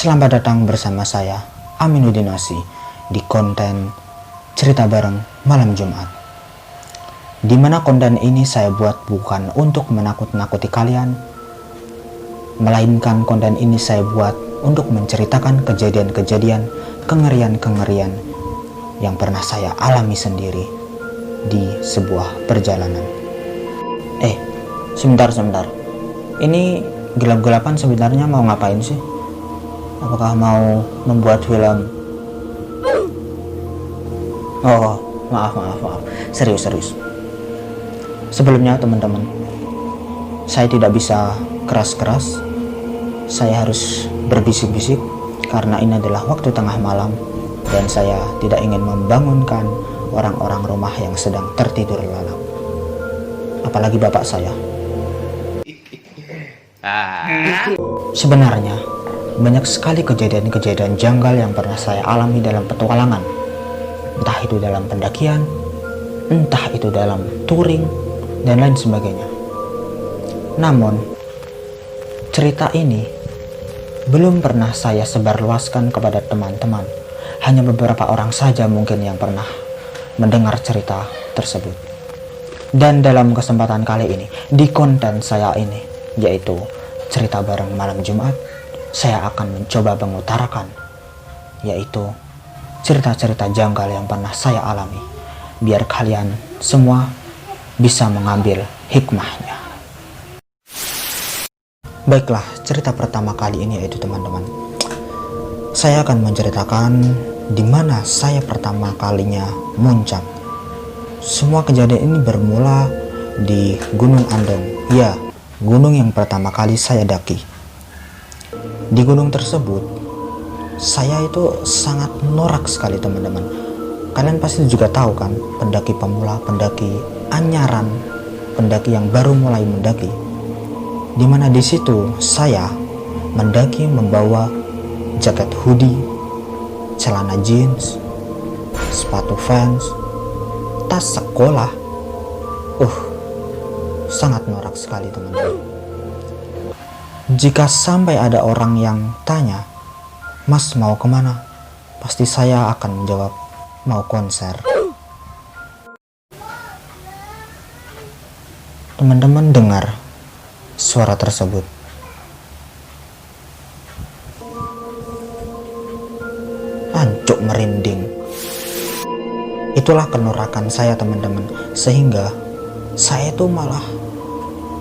Selamat datang bersama saya, Aminuddin Osi, di konten Cerita Bareng Malam Jumat. Dimana konten ini saya buat bukan untuk menakut-nakuti kalian, melainkan konten ini saya buat untuk menceritakan kejadian-kejadian, kengerian-kengerian yang pernah saya alami sendiri di sebuah perjalanan. Sebentar. Ini gelap-gelapan sebenarnya mau ngapain sih? Apakah mau membuat film? Oh, maaf. Serius. Sebelumnya teman-teman, saya tidak bisa keras-keras. Saya harus berbisik-bisik karena ini adalah waktu tengah malam dan saya tidak ingin membangunkan orang-orang rumah yang sedang tertidur lelap. Apalagi bapak saya. Sebenarnya banyak sekali kejadian-kejadian janggal yang pernah saya alami dalam petualangan. Entah itu dalam pendakian, entah itu dalam touring, dan lain sebagainya. Namun, cerita ini belum pernah saya sebarluaskan kepada teman-teman. Hanya beberapa orang saja mungkin yang pernah mendengar cerita tersebut. Dan dalam kesempatan kali ini, di konten saya ini, yaitu Cerita Bareng Malam Jumat, saya akan mencoba mengutarakan, yaitu cerita-cerita janggal yang pernah saya alami, biar kalian semua bisa mengambil hikmahnya. Baiklah, cerita pertama kali ini yaitu teman-teman, saya akan menceritakan di mana saya pertama kalinya muncak. Semua kejadian ini bermula di Gunung Andong, ya, gunung yang pertama kali saya daki. Di gunung tersebut, saya itu sangat norak sekali teman-teman. Kalian pasti juga tahu kan, pendaki pemula, pendaki anyaran, pendaki yang baru mulai mendaki. Dimana di situ saya mendaki membawa jaket hoodie, celana jeans, sepatu Vans, tas sekolah. Sangat norak sekali teman-teman. Jika sampai ada orang yang tanya, "Mas mau kemana?" Pasti saya akan menjawab, "Mau konser." Teman-teman dengar suara tersebut. Ancuk merinding. Itulah kenorakan saya teman-teman. Sehingga saya itu malah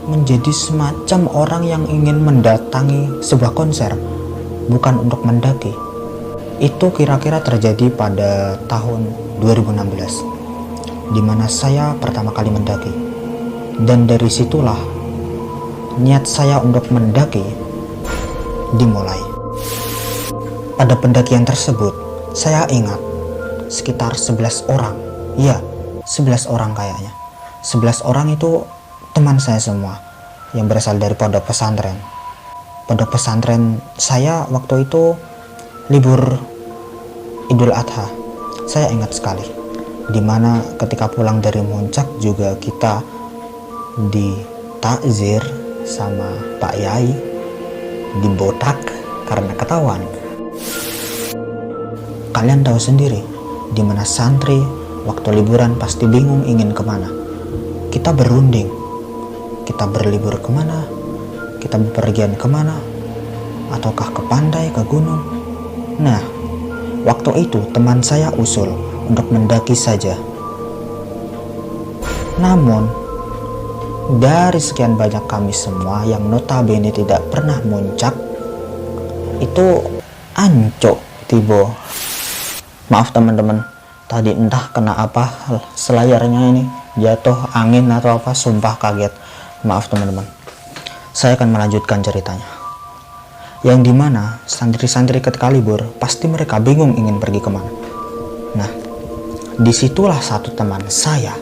menjadi semacam orang yang ingin mendatangi sebuah konser, bukan untuk mendaki. Itu kira-kira terjadi pada tahun 2016, dimana saya pertama kali mendaki. Dan dari situlah niat saya untuk mendaki dimulai. Pada pendakian tersebut, saya ingat sekitar 11 orang. Ya, 11 orang kayaknya. 11 orang itu teman saya semua yang berasal dari pondok pesantren. Pondok pesantren saya waktu itu libur Idul Adha. Saya ingat sekali, dimana ketika pulang dari Muncak juga kita ditakzir sama Pak Yai, dibotak karena ketahuan. Kalian tahu sendiri, dimana santri waktu liburan pasti bingung ingin kemana. Kita berunding, kita berlibur kemana, kita bepergian kemana, ataukah ke pantai, ke gunung. Nah, waktu itu teman saya usul untuk mendaki saja. Namun, dari sekian banyak kami semua yang notabene tidak pernah muncak, itu ancok tiba. Maaf teman-teman, tadi entah kena apa selayarnya ini, jatuh angin atau apa, sumpah kaget. Maaf teman-teman. Saya akan melanjutkan ceritanya. Yang dimana santri-santri ketika libur pasti mereka bingung ingin pergi kemana. Nah, disitulah satu teman saya,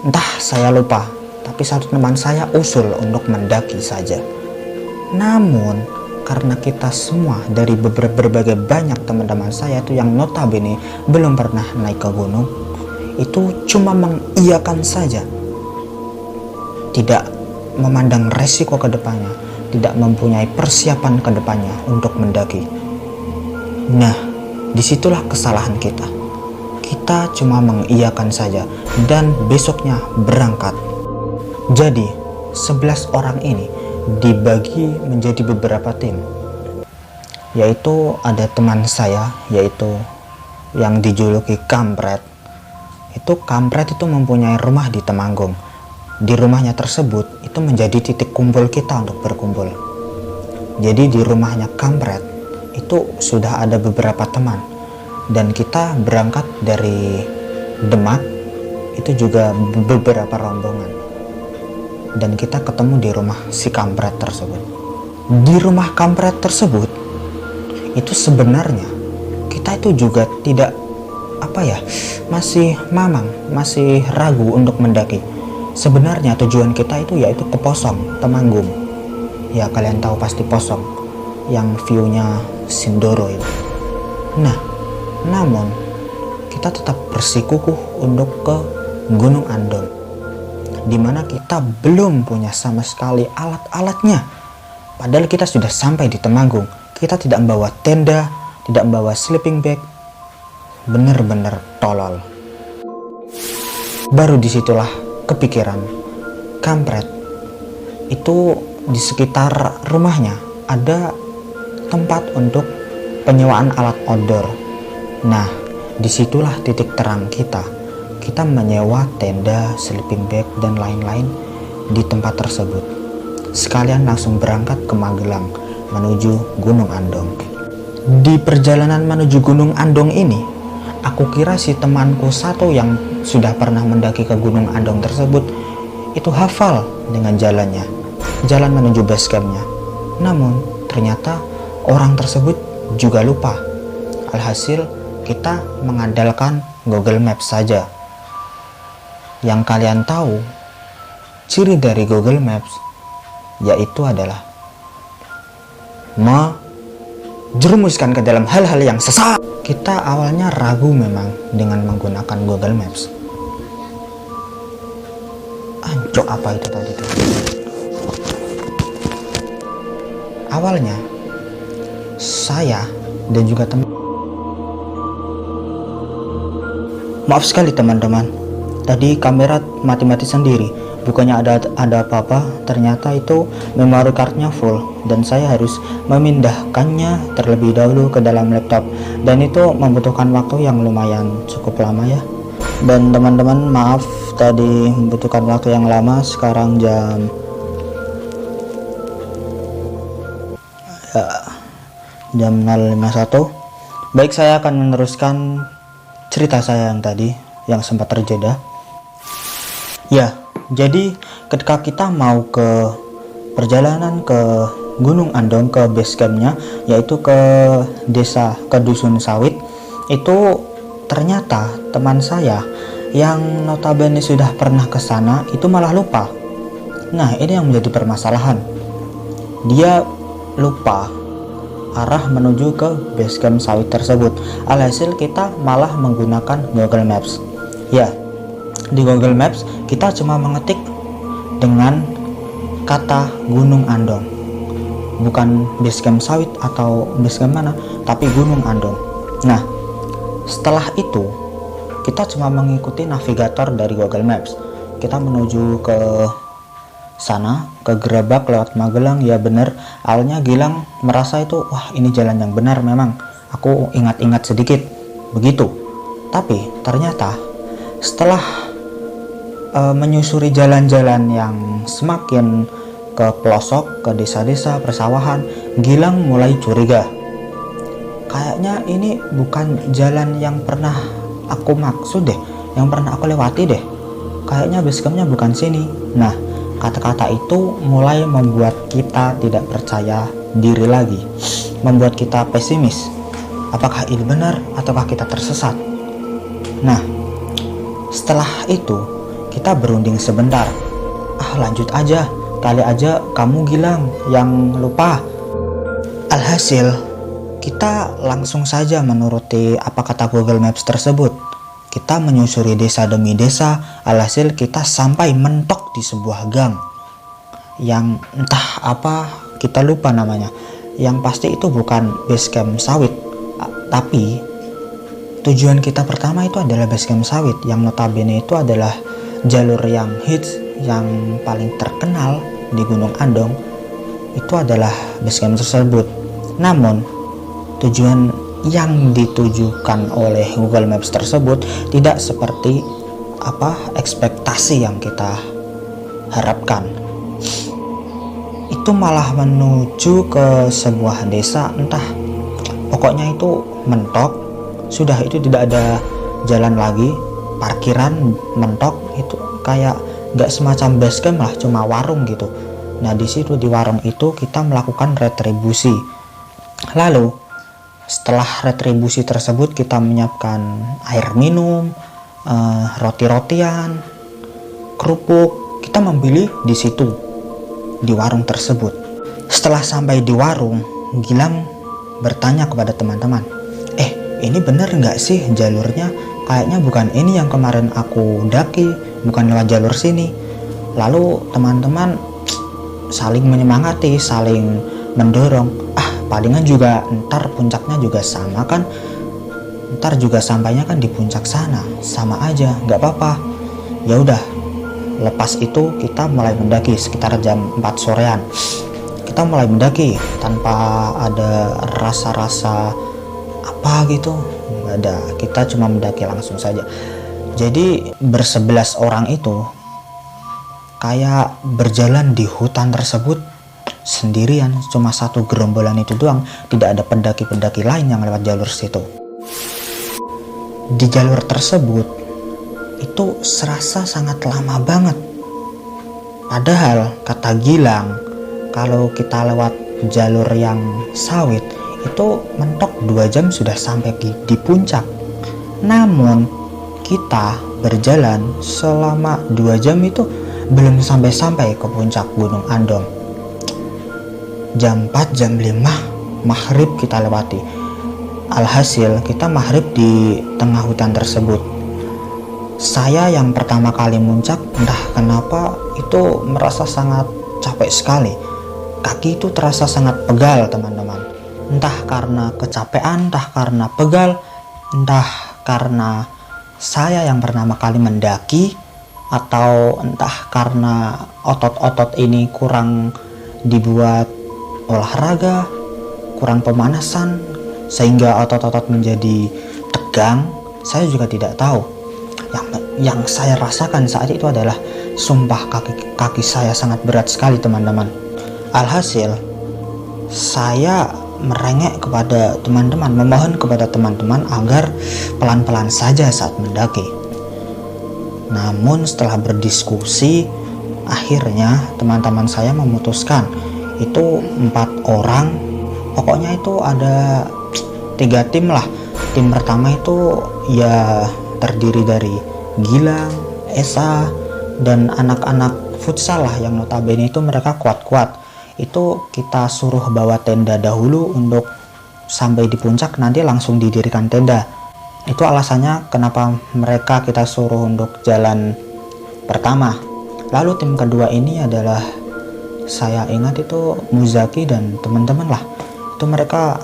entah saya lupa, tapi satu teman saya usul untuk mendaki saja. Namun karena kita semua dari berbagai banyak teman-teman saya itu yang notabene belum pernah naik ke gunung, itu cuma mengiyakan saja, tidak memandang resiko ke depannya, tidak mempunyai persiapan ke depannya untuk mendaki. Nah, disitulah kesalahan kita. Kita cuma mengiyakan saja dan besoknya berangkat. Jadi 11 orang ini dibagi menjadi beberapa tim, yaitu ada teman saya yaitu yang dijuluki Kampret. Kampret itu mempunyai rumah di Temanggung. Di rumahnya tersebut itu menjadi titik kumpul kita untuk berkumpul. Jadi di rumahnya Kampret itu sudah ada beberapa teman, dan kita berangkat dari Demak itu juga beberapa rombongan, dan kita ketemu di rumah si Kampret tersebut. Di rumah Kampret tersebut itu sebenarnya kita itu juga tidak masih mamang, masih ragu untuk mendaki. Sebenarnya tujuan kita itu yaitu ke Posong, Temanggung. Ya kalian tahu pasti Posong yang view-nya Sindoro itu. Nah, namun kita tetap bersikukuh untuk ke Gunung Andong, dimana kita belum punya sama sekali alat-alatnya. Padahal kita sudah sampai di Temanggung. Kita tidak membawa tenda, tidak membawa sleeping bag. Bener-bener tolol. Baru disitulah kepikiran Kampret itu di sekitar rumahnya ada tempat untuk penyewaan alat outdoor. Nah, disitulah titik terang kita. Kita menyewa tenda, sleeping bag, dan lain-lain di tempat tersebut. Sekalian langsung berangkat ke Magelang menuju Gunung Andong. Di perjalanan menuju Gunung Andong ini, aku kira si temanku satu yang sudah pernah mendaki ke Gunung Andong tersebut itu hafal dengan jalannya, jalan menuju base campnya. Namun ternyata orang tersebut juga lupa. Alhasil kita mengandalkan Google Maps saja. Yang kalian tahu, ciri dari Google Maps yaitu adalah jerumuskan ke dalam hal-hal yang sesat. Kita awalnya ragu memang dengan menggunakan Google Maps. Ancok apa itu tadi tuh? Awalnya saya dan juga teman, maaf sekali teman-teman, tadi kamera mati-mati sendiri. Bukannya ada apa-apa, ternyata itu memory cardnya full dan saya harus memindahkannya terlebih dahulu ke dalam laptop, dan itu membutuhkan waktu yang lumayan cukup lama ya. Dan teman-teman maaf tadi membutuhkan waktu yang lama. Sekarang jam 0.51. Baik, saya akan meneruskan cerita saya yang tadi yang sempat terjeda ya. Jadi ketika kita mau ke perjalanan ke Gunung Andong, ke base campnya, yaitu ke Dusun Sawit, itu ternyata teman saya yang notabene sudah pernah ke sana itu malah lupa. Nah, ini yang menjadi permasalahan. Dia lupa arah menuju ke base camp sawit tersebut. Alhasil kita malah menggunakan Google Maps. Ya, di Google Maps kita cuma mengetik dengan kata Gunung Andong, bukan base camp sawit atau base camp mana, tapi Gunung Andong. Nah, setelah itu kita cuma mengikuti navigator dari Google Maps. Kita menuju ke sana, ke Gerabak lewat Magelang. Ya bener, awalnya Gilang merasa itu wah ini jalan yang benar, memang aku ingat-ingat sedikit begitu. Tapi ternyata setelah menyusuri jalan-jalan yang semakin ke pelosok, ke desa-desa, persawahan, Gilang mulai curiga. Kayaknya ini bukan jalan yang pernah aku maksud deh, yang pernah aku lewati deh. Kayaknya basecampnya bukan sini. Nah, kata-kata itu mulai membuat kita tidak percaya diri lagi, membuat kita pesimis. Apakah ini benar ataukah kita tersesat? Nah, setelah itu kita berunding sebentar. Lanjut aja, kali aja kamu Gilang yang lupa. Alhasil kita langsung saja menuruti apa kata Google Maps tersebut. Kita menyusuri desa demi desa. Alhasil kita sampai mentok di sebuah gang yang entah apa kita lupa namanya. Yang pasti itu bukan base camp sawit, tapi tujuan kita pertama itu adalah base camp sawit, yang notabene itu adalah jalur yang hits, yang paling terkenal di Gunung Andong. Itu adalah base camp tersebut. Namun tujuan yang ditujukan oleh Google Maps tersebut tidak seperti ekspektasi yang kita harapkan. Itu malah menuju ke sebuah desa, entah pokoknya itu mentok, sudah itu tidak ada jalan lagi, parkiran mentok, itu kayak gak semacam base camp lah, cuma warung gitu. Nah di situ, di warung itu kita melakukan retribusi. Lalu setelah retribusi tersebut kita menyiapkan air minum, roti-rotian, kerupuk. Kita membeli di situ, di warung tersebut. Setelah sampai di warung, Gilang bertanya kepada teman-teman, ini bener nggak sih jalurnya? Kayaknya bukan ini yang kemarin aku daki, bukan lewat jalur sini. Lalu teman-teman saling menyemangati, saling mendorong. Palingan juga ntar puncaknya juga sama kan, ntar juga sampainya kan di puncak sana, sama aja, nggak apa-apa. Ya udah, lepas itu kita mulai mendaki sekitar jam 4 sorean. Kita mulai mendaki tanpa ada rasa-rasa apa gitu, nggak ada. Kita cuma mendaki langsung saja. Jadi bersebelas orang itu kayak berjalan di hutan tersebut sendirian, cuma satu gerombolan itu doang, tidak ada pendaki-pendaki lain yang lewat jalur situ. Di jalur tersebut itu serasa sangat lama banget. Padahal kata Gilang, kalau kita lewat jalur yang sawit itu mentok 2 jam sudah sampai di puncak. Namun kita berjalan selama 2 jam itu belum sampai-sampai ke puncak Gunung Andong. Jam 4, jam 5 maghrib kita lewati. Alhasil kita maghrib di tengah hutan tersebut. Saya yang pertama kali muncak, entah kenapa itu merasa sangat capek sekali. Kaki itu terasa sangat pegal teman-teman. Entah karena kecapean, entah karena pegal, entah karena saya yang pertama kali mendaki, atau entah karena otot-otot ini kurang dibuat olahraga, kurang pemanasan, sehingga otot-otot menjadi tegang. Saya juga tidak tahu. Yang saya rasakan saat itu adalah sumpah kaki saya sangat berat sekali teman-teman. Alhasil saya merengek kepada teman-teman, memohon kepada teman-teman agar pelan-pelan saja saat mendaki. Namun setelah berdiskusi, akhirnya teman-teman saya memutuskan itu 4 orang, pokoknya itu ada 3 tim lah. Tim pertama itu ya terdiri dari Gilang, Esa, dan anak-anak futsal lah, yang notabene itu mereka kuat-kuat. Itu kita suruh bawa tenda dahulu, untuk sampai di puncak nanti langsung didirikan tenda. Itu alasannya kenapa mereka kita suruh untuk jalan pertama. Lalu tim kedua ini adalah, saya ingat itu Muzaki dan teman-teman lah. Itu mereka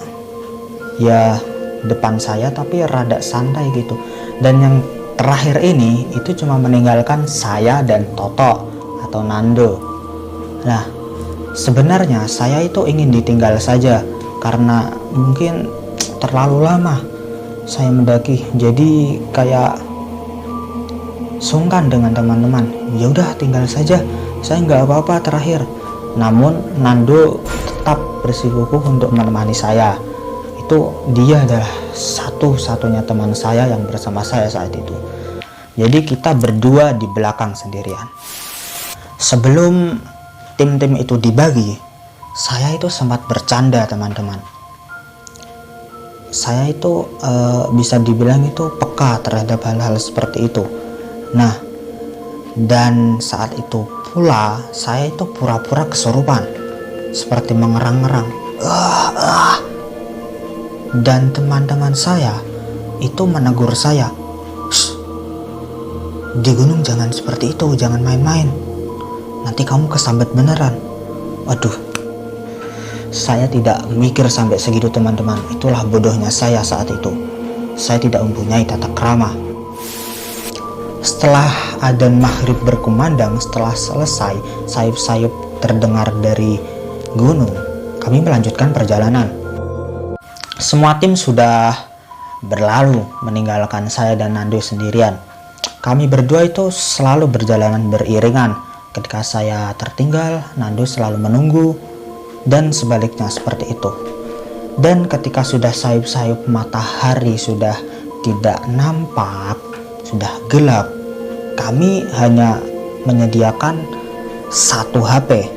ya depan saya tapi rada santai gitu. Dan yang terakhir ini itu cuma meninggalkan saya dan Toto atau Nando. Nah, sebenarnya saya itu ingin ditinggal saja karena mungkin terlalu lama saya mendaki, jadi kayak sungkan dengan teman-teman. Ya udah, tinggal saja, saya nggak apa-apa terakhir. Namun Nando tetap bersikukuh untuk menemani saya. Itu dia adalah satu-satunya teman saya yang bersama saya saat itu. Jadi kita berdua di belakang sendirian. Sebelum tim-tim itu dibagi, saya itu sempat bercanda teman-teman. Saya itu bisa dibilang itu peka terhadap hal-hal seperti itu. Nah, dan saat itu pula saya itu pura-pura kesurupan, seperti mengerang-ngerang. Dan teman-teman saya itu menegur saya, di gunung jangan seperti itu, jangan main-main, nanti kamu kesambet beneran. Waduh, Saya tidak mikir sampai segitu teman-teman. Itulah bodohnya saya saat itu. Saya tidak mempunyai tata krama. Setelah adzan maghrib berkumandang, setelah selesai sayup-sayup terdengar dari gunung, kami melanjutkan perjalanan. Semua tim sudah berlalu meninggalkan saya dan Nando sendirian. Kami berdua itu selalu berjalanan beriringan. Ketika saya tertinggal, Nando selalu menunggu, dan sebaliknya seperti itu. Dan ketika sudah sayup-sayup matahari sudah tidak nampak, sudah gelap, kami hanya menyediakan satu HP.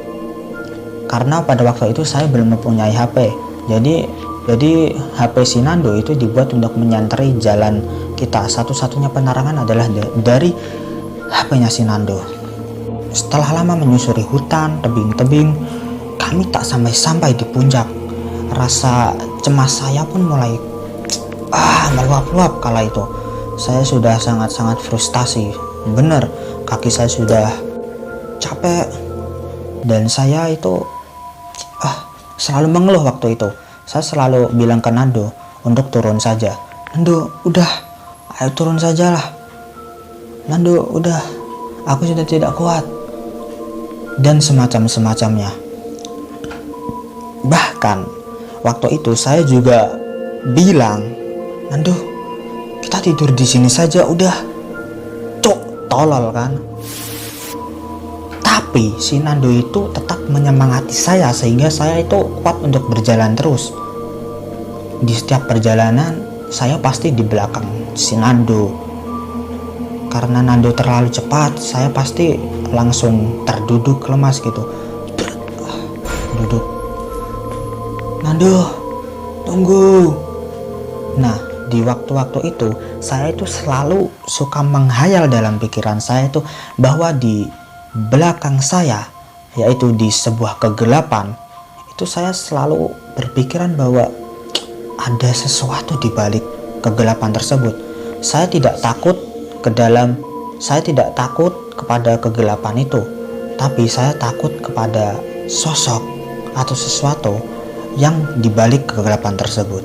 Karena pada waktu itu saya belum mempunyai HP. Jadi HP si Nando itu dibuat untuk menyantri jalan kita. Satu-satunya penerangan adalah dari HP-nya si Nando. Setelah lama menyusuri hutan, tebing-tebing, kami tak sampai di puncak. Rasa cemas saya pun mulai meluap-luap kala itu. Saya sudah sangat-sangat frustasi. Bener, kaki saya sudah capek. Dan saya itu selalu mengeluh waktu itu. Saya selalu bilang ke Nando untuk turun saja. Nando, udah, ayo turun sajalah. Nando, udah, aku sudah tidak kuat. Dan semacamnya. Bahkan waktu itu saya juga bilang, Nando, kita tidur di sini saja, udah. Cok, tolol kan. Tapi si Nando itu tetap menyemangati saya sehingga saya itu kuat untuk berjalan terus. Di setiap perjalanan saya pasti di belakang si Nando. Karena Nando terlalu cepat, saya pasti langsung terduduk lemas gitu. Duduk. Nando, tunggu. Nah, di waktu-waktu itu saya itu selalu suka menghayal dalam pikiran saya itu bahwa di belakang saya, yaitu di sebuah kegelapan, itu saya selalu berpikiran bahwa ada sesuatu di balik kegelapan tersebut. Saya tidak takut kepada kegelapan itu, tapi saya takut kepada sosok atau sesuatu yang dibalik kegelapan tersebut.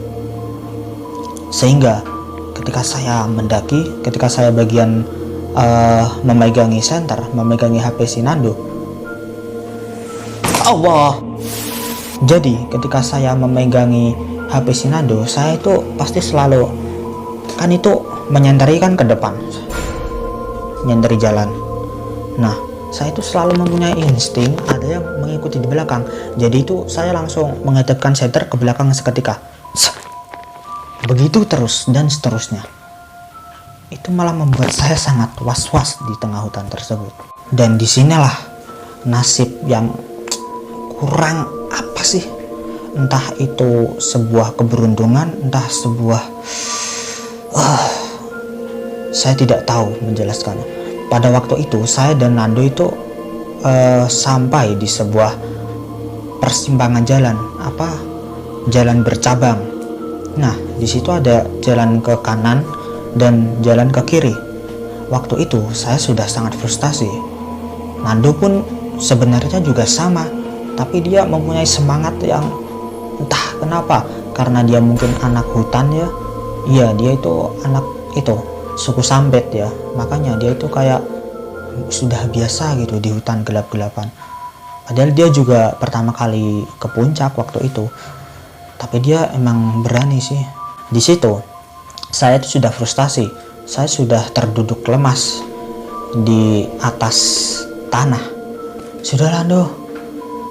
Sehingga ketika saya mendaki, ketika saya bagian memegangi senter, memegangi HP si Nando, Allah. Jadi ketika saya memegangi HP si Nando, saya itu pasti selalu kan itu menyentari kan ke depan, nyentari jalan. Nah, saya itu selalu mempunyai insting ada yang mengikuti di belakang. Jadi itu saya langsung menghadapkan senter ke belakang seketika. Begitu terus dan seterusnya. Itu malah membuat saya sangat was-was di tengah hutan tersebut. Dan disinilah nasib yang kurang apa sih? Entah itu sebuah keberuntungan, entah sebuah saya tidak tahu menjelaskannya. Pada waktu itu saya dan Nando itu sampai di sebuah persimpangan jalan, jalan bercabang. Nah, di situ ada jalan ke kanan dan jalan ke kiri. Waktu itu saya sudah sangat frustasi. Nando pun sebenarnya juga sama, tapi dia mempunyai semangat yang entah kenapa, karena dia mungkin anak hutan ya. Iya, dia itu anak itu suku Sambet ya, makanya dia itu kayak sudah biasa gitu di hutan gelap-gelapan. Padahal dia juga pertama kali ke puncak waktu itu, tapi dia emang berani sih. Di situ saya itu sudah frustasi, saya sudah terduduk lemas di atas tanah. Sudah Nando,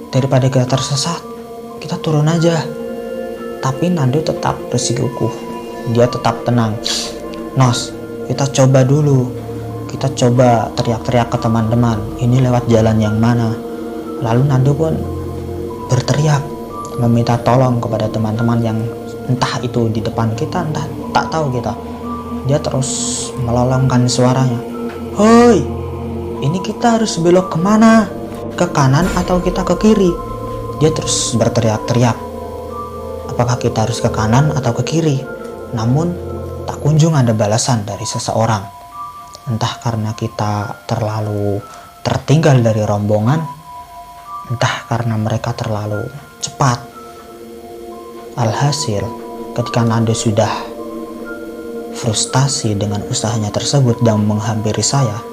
daripada kita tersesat, kita turun aja. Tapi Nando tetap bersikukuh, dia tetap tenang. Nos, kita coba dulu, kita coba teriak-teriak ke teman-teman, ini lewat jalan yang mana. Lalu Nando pun berteriak meminta tolong kepada teman-teman yang entah itu di depan kita, entah tak tahu kita. Dia terus melolongkan suaranya, "Hoi, ini kita harus belok kemana? Ke kanan atau kita ke kiri?" Dia terus berteriak-teriak, apakah kita harus ke kanan atau ke kiri? Namun tak kunjung ada balasan dari seseorang. Entah karena kita terlalu tertinggal dari rombongan, entah karena mereka terlalu cepat Alhasil, ketika Nando sudah frustasi dengan usahanya tersebut dan menghampiri saya,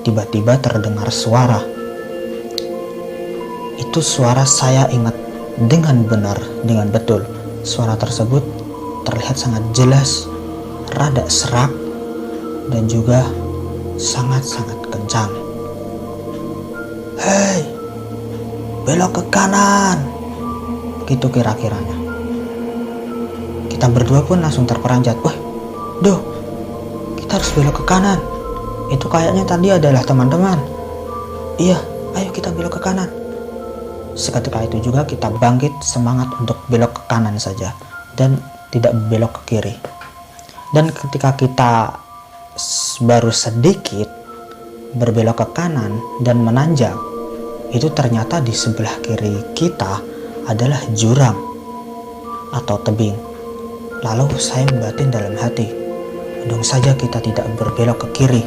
tiba-tiba terdengar suara. Itu suara saya ingat dengan benar, dengan betul. Suara tersebut terlihat sangat jelas, rada serak, dan juga sangat-sangat kencang. "Hei, belok ke kanan!" Gitu kira-kiranya. Kita berdua pun langsung terperanjat. "Wah, duh, kita harus belok ke kanan. Itu kayaknya tadi adalah teman-teman. Iya, ayo kita belok ke kanan." Seketika itu juga kita bangkit semangat untuk belok ke kanan saja dan tidak belok ke kiri. Dan ketika kita baru sedikit berbelok ke kanan dan menanjak, itu ternyata di sebelah kiri kita adalah jurang atau tebing. Lalu saya membatin dalam hati, untung saja kita tidak berbelok ke kiri.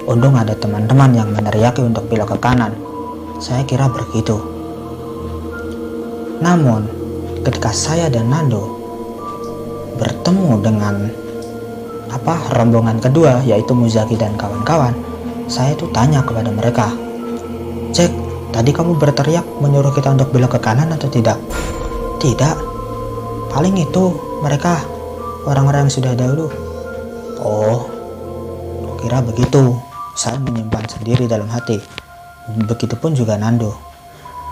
Untung ada teman-teman yang meneriaki untuk belok ke kanan. Saya kira begitu. Namun, ketika saya dan Nando bertemu dengan rombongan kedua, yaitu Muzaki dan kawan-kawan, saya itu tanya kepada mereka, "Cek, tadi kamu berteriak menyuruh kita untuk belok ke kanan atau tidak?" "Tidak, paling itu mereka orang-orang yang sudah dahulu." "Oh, kira begitu." Saya menyimpan sendiri dalam hati. Begitupun juga Nando.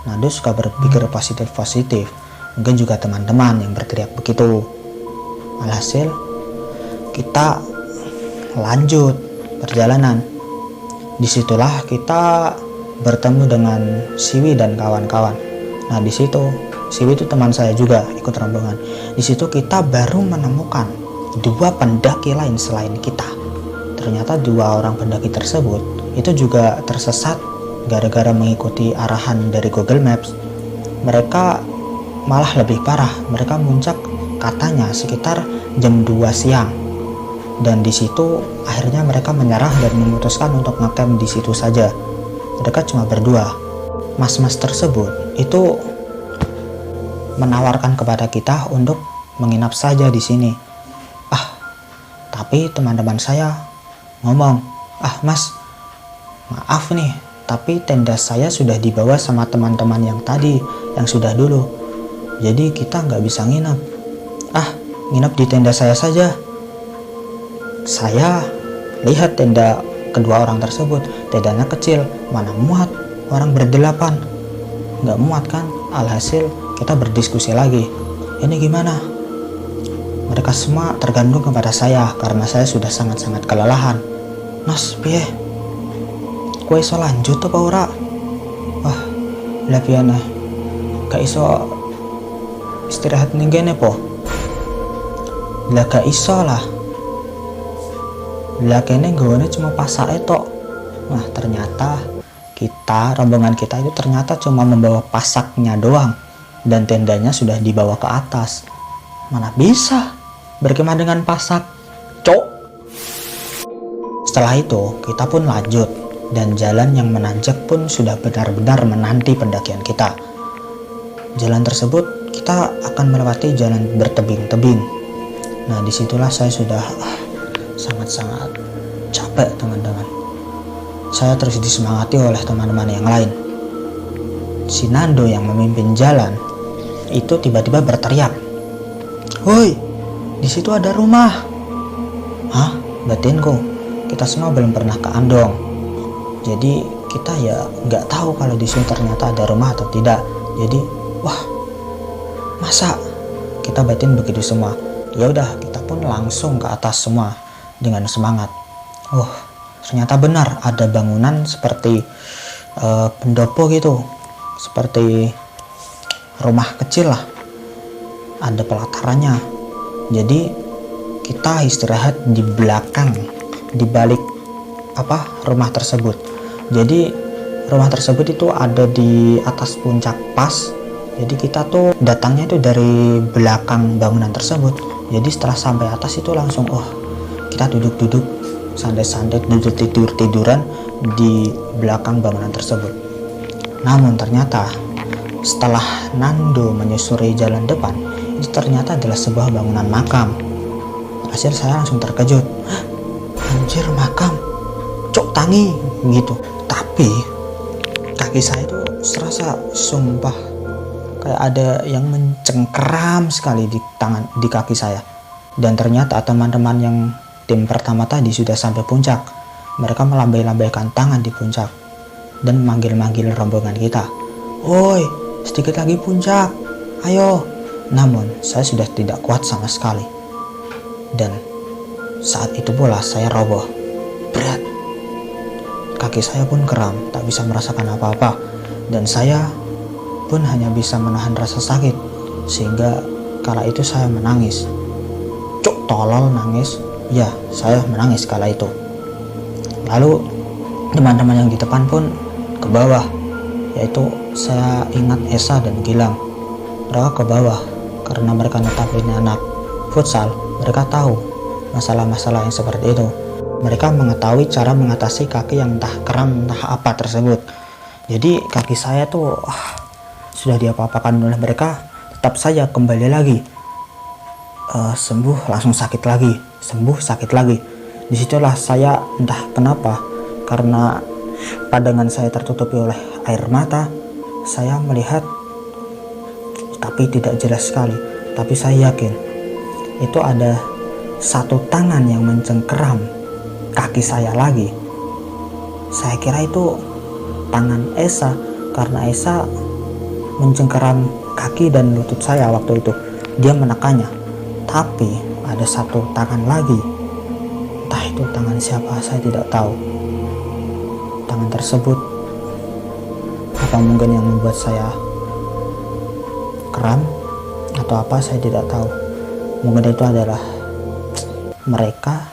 Nando suka berpikir positif-positif. Mungkin juga teman-teman yang berteriak begitu. Alhasil, kita lanjut perjalanan. Disitulah kita bertemu dengan Siwi dan kawan-kawan. Nah, di situ Siwi itu teman saya juga, ikut rombongan. Di situ kita baru menemukan dua pendaki lain selain kita. Ternyata dua orang pendaki tersebut itu juga tersesat gara-gara mengikuti arahan dari Google Maps. Mereka malah lebih parah. Mereka muncak katanya sekitar jam 2 siang. Dan di situ akhirnya mereka menyerah dan memutuskan untuk ngecamp di situ saja. Mereka cuma berdua. Mas-mas tersebut itu menawarkan kepada kita untuk menginap saja di sini. Tapi teman-teman saya ngomong, "Mas, maaf nih, tapi tenda saya sudah dibawa sama teman-teman yang tadi, yang sudah dulu. Jadi kita nggak bisa nginap. Nginap di tenda saya saja." Saya lihat tenda kedua orang tersebut. Tendanya kecil, mana muat orang berdelapan. Nggak muat kan? Alhasil kita berdiskusi lagi. Ini gimana? Mereka semua tergantung kepada saya karena saya sudah sangat-sangat kelelahan. "Mas, piye? Kowe iso lanjut apa ora?" "Wah, lah piye nah? Gak iso istirahat ning kene po?" "Lah gak iso lah. Lah kene nggawane cuma pasake tok." Nah, ternyata rombongan kita itu ternyata cuma membawa pasaknya doang dan tendanya sudah dibawa ke atas. Mana bisa berkemah dengan pasak, cok. Setelah itu kita pun lanjut dan jalan yang menanjak pun sudah benar-benar menanti pendakian kita. Jalan tersebut kita akan melewati jalan bertebing-tebing. Nah, disitulah saya sudah sangat-sangat capek, teman-teman. Saya terus disemangati oleh teman-teman yang lain. Si Nando yang memimpin jalan itu tiba-tiba berteriak, "Woi, di situ ada rumah." "Hah? Batinku, kita semua belum pernah ke Andong. Jadi kita ya nggak tahu kalau di sini ternyata ada rumah atau tidak. Jadi, wah, masa?" Kita batin begitu semua. Ya udah, kita pun langsung ke atas semua dengan semangat. Ternyata benar ada bangunan seperti pendopo gitu, seperti rumah kecil lah. Ada pelatarannya. Jadi kita istirahat di belakang, di balik rumah tersebut. Jadi rumah tersebut itu ada di atas puncak pas. Jadi kita tuh datangnya itu dari belakang bangunan tersebut. Jadi setelah sampai atas itu langsung kita duduk-duduk santai-santai, duduk tiduran di belakang bangunan tersebut. Namun ternyata setelah Nando menyusuri jalan depan, Ini ternyata adalah sebuah bangunan makam. Hasil saya langsung terkejut. "Hah, anjir, makam, cok tangi," gitu. Tapi kaki saya itu serasa, sumpah, kayak ada yang mencengkeram sekali di kaki saya. Dan ternyata teman-teman yang tim pertama tadi sudah sampai puncak. Mereka melambai-lambaikan tangan di puncak dan memanggil-manggil rombongan kita. "Woi, sedikit lagi puncak, ayo." Namun saya sudah tidak kuat sama sekali. Dan saat itu pula saya roboh. Berat. Kaki saya pun kram, tak bisa merasakan apa-apa. Dan saya pun hanya bisa menahan rasa sakit. Sehingga kala itu saya menangis. Cuk, tolol nangis. Ya, saya menangis kala itu. Lalu teman-teman yang di depan pun ke bawah. Yaitu saya ingat Esa dan Gilang. Mereka ke bawah karena mereka notabene anak futsal. Mereka tahu masalah-masalah yang seperti itu. Mereka mengetahui cara mengatasi kaki yang entah kram entah apa tersebut. Jadi kaki saya tuh sudah diapa-apakan oleh mereka, tetap saja kembali lagi. Sembuh langsung sakit lagi, sembuh sakit lagi. Disitulah saya entah kenapa, karena pandangan saya tertutupi oleh air mata, saya melihat, tapi tidak jelas sekali. Tapi saya yakin itu ada satu tangan yang mencengkeram kaki saya lagi. Saya kira itu tangan Esa, karena Esa mencengkeram kaki dan lutut saya waktu itu. Dia menekannya. Tapi ada satu tangan lagi. Entah itu tangan siapa, saya tidak tahu. Tangan tersebut, apa mungkin yang membuat saya kram atau apa, saya tidak tahu. Mungkin itu adalah mereka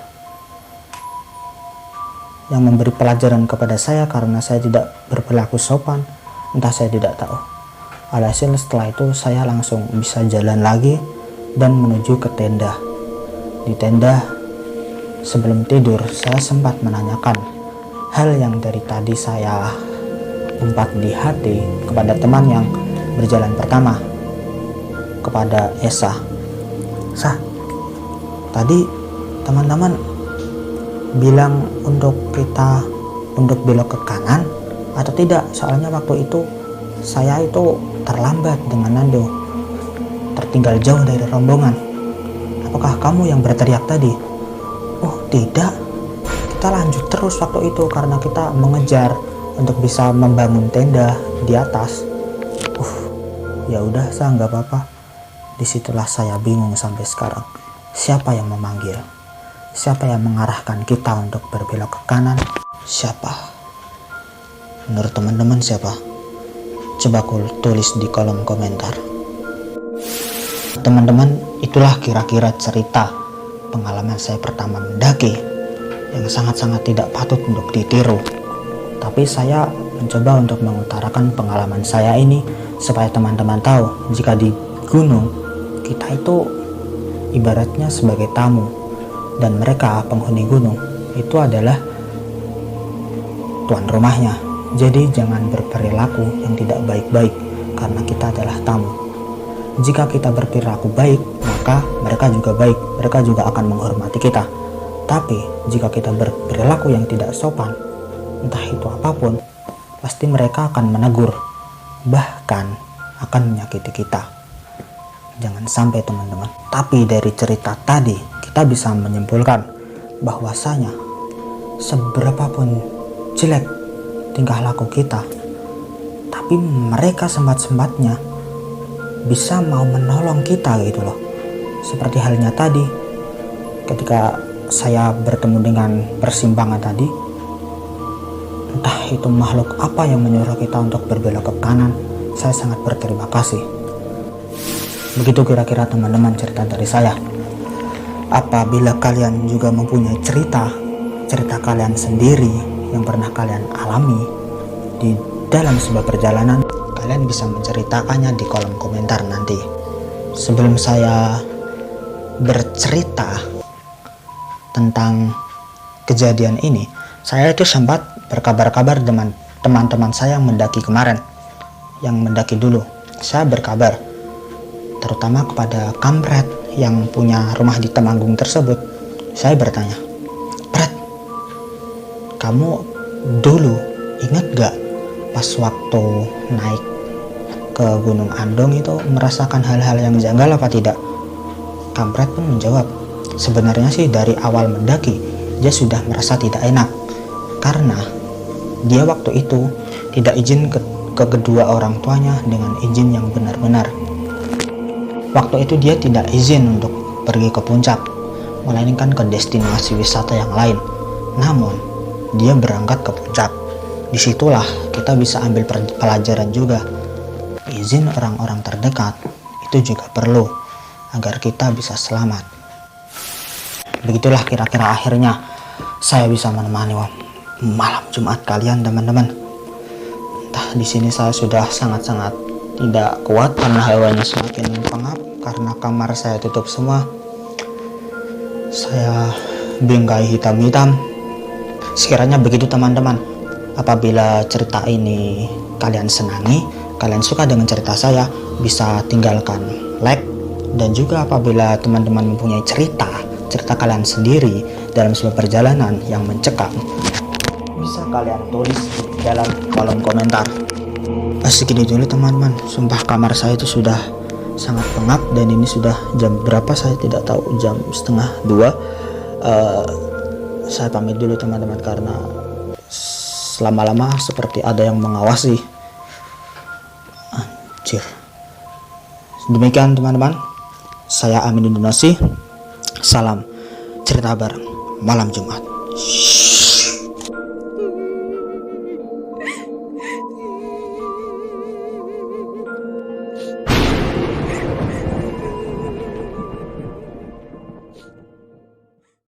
yang memberi pelajaran kepada saya karena saya tidak berperilaku sopan. Entah, saya tidak tahu. Alhasil setelah itu saya langsung bisa jalan lagi dan menuju ke tenda. Di tenda sebelum tidur saya sempat menanyakan hal yang dari tadi saya umpat di hati kepada teman yang berjalan pertama, kepada Esa. "Sa, tadi teman-teman bilang untuk kita untuk belok ke kanan atau tidak? Soalnya waktu itu saya itu terlambat dengan Nando, tertinggal jauh dari rombongan. Apakah kamu yang berteriak tadi?" "Oh tidak, kita lanjut terus waktu itu karena kita mengejar untuk bisa membangun tenda di atas." Ya udah, saya nggak apa-apa. Disitulah saya bingung sampai sekarang. Siapa yang memanggil? Siapa yang mengarahkan kita untuk berbelok ke kanan? Siapa? Menurut teman-teman siapa? Coba tulis di kolom komentar. Teman-teman, itulah kira-kira cerita pengalaman saya pertama mendaki yang sangat-sangat tidak patut untuk ditiru. Tapi saya mencoba untuk mengutarakan pengalaman saya ini supaya teman-teman tahu jika di gunung kita itu ibaratnya sebagai tamu, dan mereka penghuni gunung itu adalah tuan rumahnya. Jadi jangan berperilaku yang tidak baik-baik karena kita adalah tamu. Jika kita berperilaku baik, maka mereka juga baik, mereka juga akan menghormati kita. Tapi jika kita berperilaku yang tidak sopan, entah itu apapun, pasti mereka akan menegur, bahkan akan menyakiti kita. Jangan sampai teman-teman. Tapi dari cerita tadi kita bisa menyimpulkan bahwasanya seberapapun jelek tingkah laku kita, tapi mereka sempat-sempatnya bisa mau menolong kita gitu loh. Seperti halnya tadi ketika saya bertemu dengan persimpangan tadi, entah itu makhluk apa yang menyuruh kita untuk berbelok ke kanan, saya sangat berterima kasih. Begitu kira-kira teman-teman cerita dari saya. Apabila kalian juga mempunyai cerita kalian sendiri yang pernah kalian alami di dalam sebuah perjalanan, kalian bisa menceritakannya di kolom komentar nanti. Sebelum saya bercerita tentang kejadian ini, saya itu sempat berkabar-kabar dengan teman-teman saya yang mendaki kemarin, yang mendaki dulu. Saya berkabar, terutama kepada kampret yang punya rumah di Temanggung tersebut. Saya bertanya, "Pret, kamu dulu ingat gak pas waktu naik ke Gunung Andong itu merasakan hal-hal yang janggal apa tidak?" Kampret pun menjawab, sebenarnya sih dari awal mendaki dia sudah merasa tidak enak karena dia waktu itu tidak izin ke kedua orang tuanya dengan izin yang benar-benar. Waktu itu dia tidak izin untuk pergi ke puncak, melainkan ke destinasi wisata yang lain. Namun dia berangkat ke puncak. Disitulah kita bisa ambil pelajaran juga. Izin orang-orang terdekat itu juga perlu agar kita bisa selamat. Begitulah kira-kira akhirnya saya bisa menemani malam Jumat kalian, teman-teman. Entah di sini saya sudah sangat-sangat tidak kuat karena hawanya semakin pengap karena kamar saya tutup semua. Saya bingkai hitam-hitam. Sekiranya begitu teman-teman, apabila cerita ini kalian senangi, kalian suka dengan cerita saya, bisa tinggalkan like. Dan juga apabila teman-teman mempunyai cerita kalian sendiri dalam sebuah perjalanan yang mencekam, bisa kalian tulis di dalam kolom komentar. Segini dulu teman-teman, sumpah kamar saya itu sudah sangat pengap dan ini sudah jam berapa saya tidak tahu, jam 1:30. Saya pamit dulu teman-teman karena lama-lama seperti ada yang mengawasi. Anjir. Demikian teman-teman, saya Amin Indonesia. Salam cerita bareng malam Jumat.